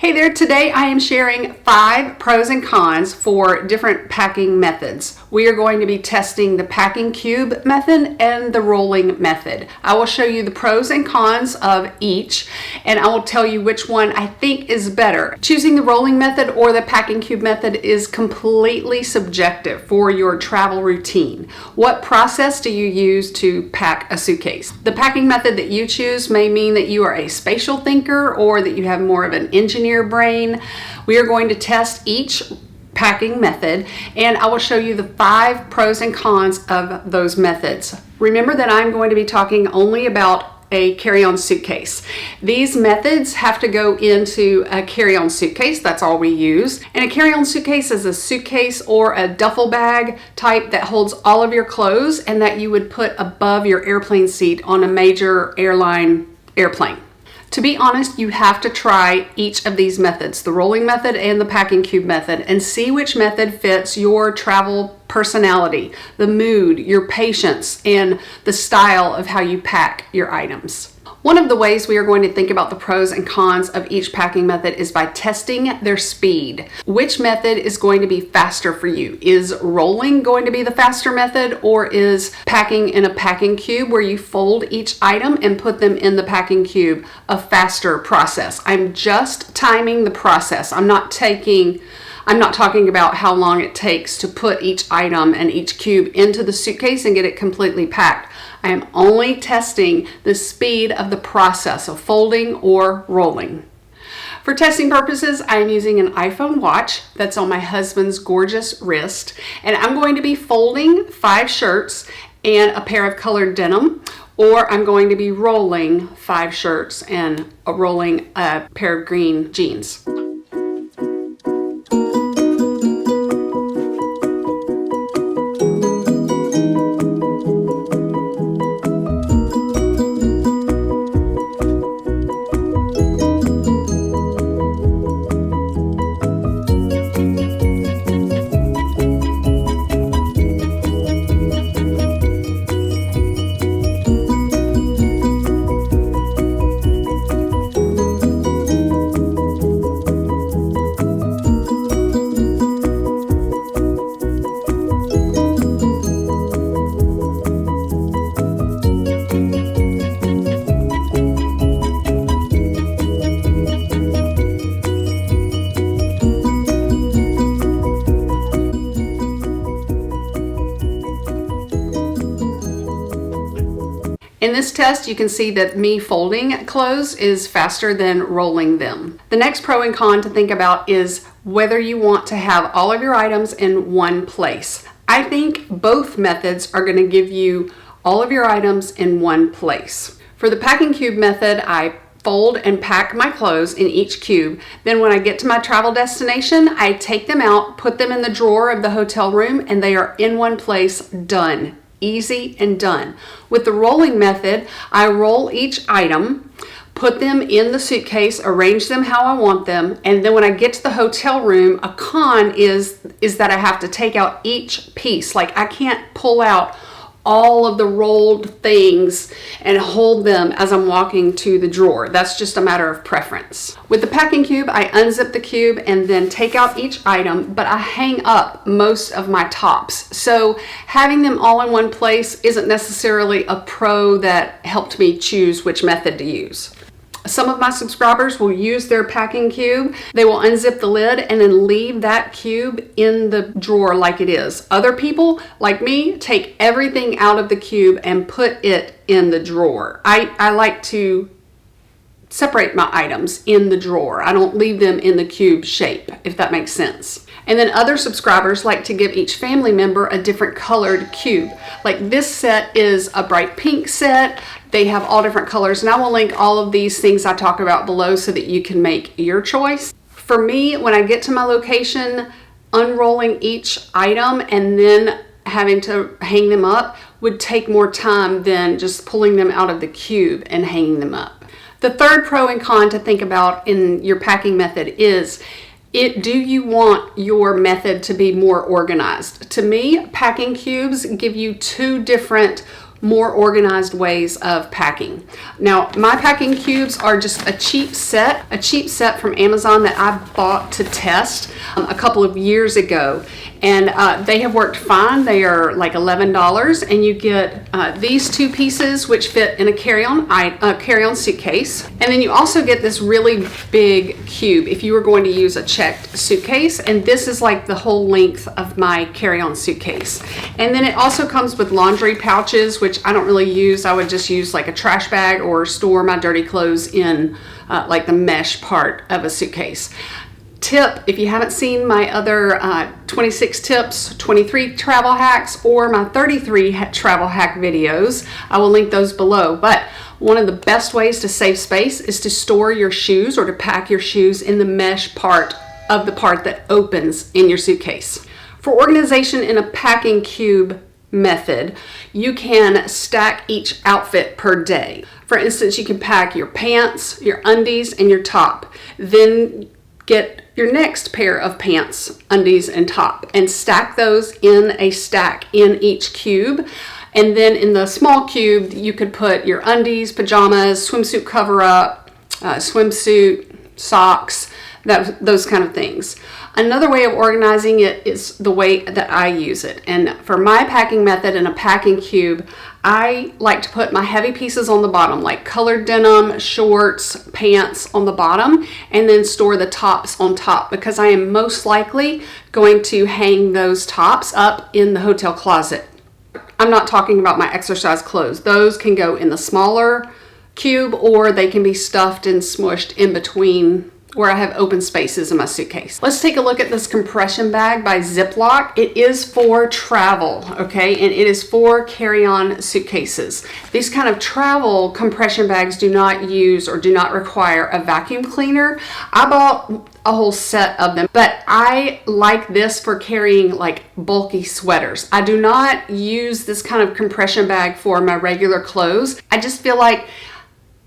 Hey there, today I am sharing 5 pros and cons for different packing methods. We are going to be testing the packing cube method and the rolling method. I will show you the pros and cons of each, and I will tell you which one I think is better. Choosing the rolling method or the packing cube method is completely subjective for your travel routine. What process do you use to pack a suitcase? The packing method that you choose may mean that you are a spatial thinker or that you have more of an engineer brain. We are going to test each packing method, and I will show you the 5 pros and cons of those methods. Remember that I'm going to be talking only about a carry-on suitcase. These methods have to go into a carry-on suitcase. That's all we use. And a carry-on suitcase is a suitcase or a duffel bag type that holds all of your clothes and that you would put above your airplane seat on a major airline airplane. To be honest, you have to try each of these methods, the rolling method and the packing cube method, and see which method fits your travel personality, the mood, your patience, and the style of how you pack your items. One of the ways we are going to think about the pros and cons of each packing method is by testing their speed. Which method is going to be faster for you? Is rolling going to be the faster method, or is packing in a packing cube where you fold each item and put them in the packing cube a faster process? I'm just timing the process. I'm not talking about how long it takes to put each item and each cube into the suitcase and get it completely packed. I am only testing the speed of the process of folding or rolling. For testing purposes, I am using an iPhone watch that's on my husband's gorgeous wrist, and I'm going to be folding 5 shirts and a pair of colored denim, or I'm going to be rolling 5 shirts and rolling a pair of green jeans. In this test, you can see that me folding clothes is faster than rolling them. The next pro and con to think about is whether you want to have all of your items in one place. I think both methods are going to give you all of your items in one place. For the packing cube method, I fold and pack my clothes in each cube. Then when I get to my travel destination, I take them out, put them in the drawer of the hotel room, and they are in one place, done. Easy and done. With the rolling method, I roll each item, put them in the suitcase, arrange them how I want them, and then when I get to the hotel room, a con is that I have to take out each piece. Like, I can't pull out all of the rolled things and hold them as I'm walking to the drawer. That's just a matter of preference. With the packing cube, I unzip the cube and then take out each item, but I hang up most of my tops. So having them all in one place isn't necessarily a pro that helped me choose which method to use. Some of my subscribers will use their packing cube. They will unzip the lid and then leave that cube in the drawer like it is. Other people, like me, take everything out of the cube and put it in the drawer. I like to separate my items in the drawer. I don't leave them in the cube shape, if that makes sense. And then other subscribers like to give each family member a different colored cube. Like this set is a bright pink set. They have all different colors, and I will link all of these things I talk about below so that you can make your choice. For me, when I get to my location, unrolling each item and then having to hang them up would take more time than just pulling them out of the cube and hanging them up. The third pro and con to think about in your packing method is, do you want your method to be more organized? To me, packing cubes give you 2 different more organized ways of packing. Now, my packing cubes are just a cheap set from Amazon that I bought to test a couple of years ago. And they have worked fine. They are like $11, and you get these two pieces which fit in a carry-on suitcase. And then you also get this really big cube if you were going to use a checked suitcase, and this is like the whole length of my carry-on suitcase. And then it also comes with laundry pouches, which I don't really use. I would just use like a trash bag or store my dirty clothes in like the mesh part of a suitcase. Tip, if you haven't seen my other 26 tips, 23 travel hacks, or my 33 travel hack videos, I will link those below. But one of the best ways to save space is to store your shoes or to pack your shoes in the mesh part of the part that opens in your suitcase. For organization in a packing cube method, you can stack each outfit per day. For instance, you can pack your pants, your undies, and your top. Then get your next pair of pants, undies, and top, and stack those in a stack in each cube. And then in the small cube, you could put your undies, pajamas, swimsuit cover-up, swimsuit, socks, those kind of things. Another way of organizing it is the way that I use it. And for my packing method in a packing cube, I like to put my heavy pieces on the bottom, like colored denim, shorts, pants on the bottom, and then store the tops on top, because I am most likely going to hang those tops up in the hotel closet. I'm not talking about my exercise clothes. Those can go in the smaller cube, or they can be stuffed and smushed in between where I have open spaces in my suitcase. Let's take a look at this compression bag by Ziploc. It is for travel, okay? And it is for carry-on suitcases. These kind of travel compression bags do not use or do not require a vacuum cleaner. I bought a whole set of them, but I like this for carrying like bulky sweaters. I do not use this kind of compression bag for my regular clothes. I just feel like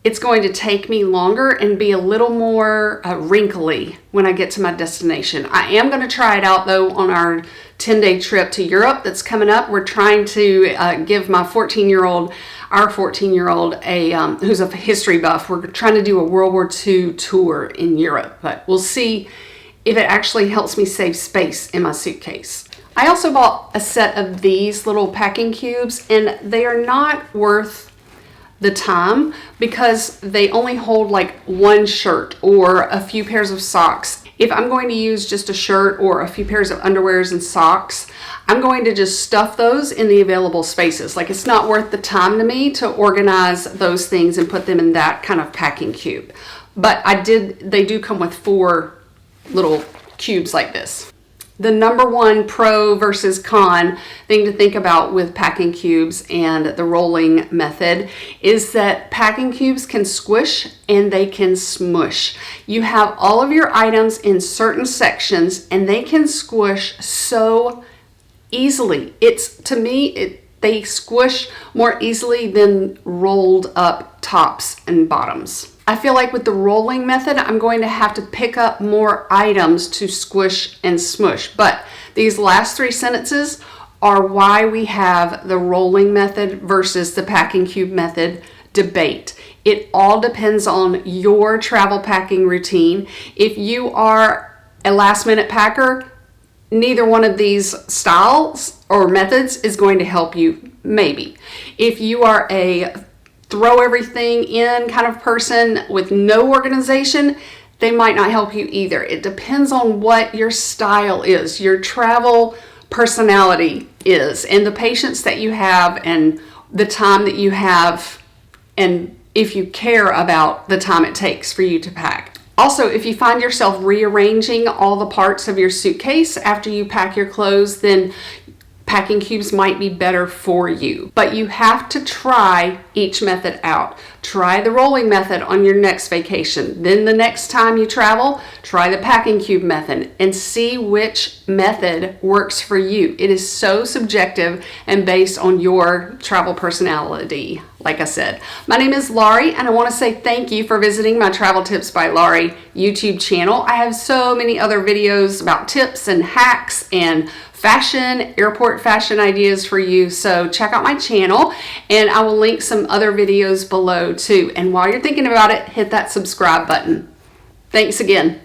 it's going to take me longer and be a little more wrinkly when I get to my destination. I am going to try it out though on our 10-day trip to Europe that's coming up. We're trying to give my 14-year-old, who's a history buff, we're trying to do a World War II tour in Europe, but we'll see if it actually helps me save space in my suitcase. I also bought a set of these little packing cubes, and they are not worth the time because they only hold like one shirt or a few pairs of socks. If I'm going to use just a shirt or a few pairs of underwears and socks, I'm going to just stuff those in the available spaces. Like, it's not worth the time to me to organize those things and put them in that kind of packing cube. But they do come with 4 little cubes like this. The number one pro versus con thing to think about with packing cubes and the rolling method is that packing cubes can squish and they can smush. You have all of your items in certain sections and they can squish so easily. They squish more easily than rolled up tops and bottoms. I feel like with the rolling method, I'm going to have to pick up more items to squish and smush. But these last 3 sentences are why we have the rolling method versus the packing cube method debate. It all depends on your travel packing routine. If you are a last minute packer, neither one of these styles or methods is going to help you, maybe. If you are a throw everything in kind of person with no organization, they might not help you either. It depends on what your style is, your travel personality is, and the patience that you have and the time that you have, and if you care about the time it takes for you to pack. Also, if you find yourself rearranging all the parts of your suitcase after you pack your clothes, then packing cubes might be better for you. But you have to try each method out. Try the rolling method on your next vacation. Then the next time you travel, try the packing cube method and see which method works for you. It is so subjective and based on your travel personality. Like I said, my name is Laurie, and I want to say thank you for visiting my Travel Tips by Laurie YouTube channel. I have so many other videos about tips and hacks and fashion, airport fashion ideas for you. So check out my channel, and I will link some other videos below too. And while you're thinking about it, hit that subscribe button. Thanks again.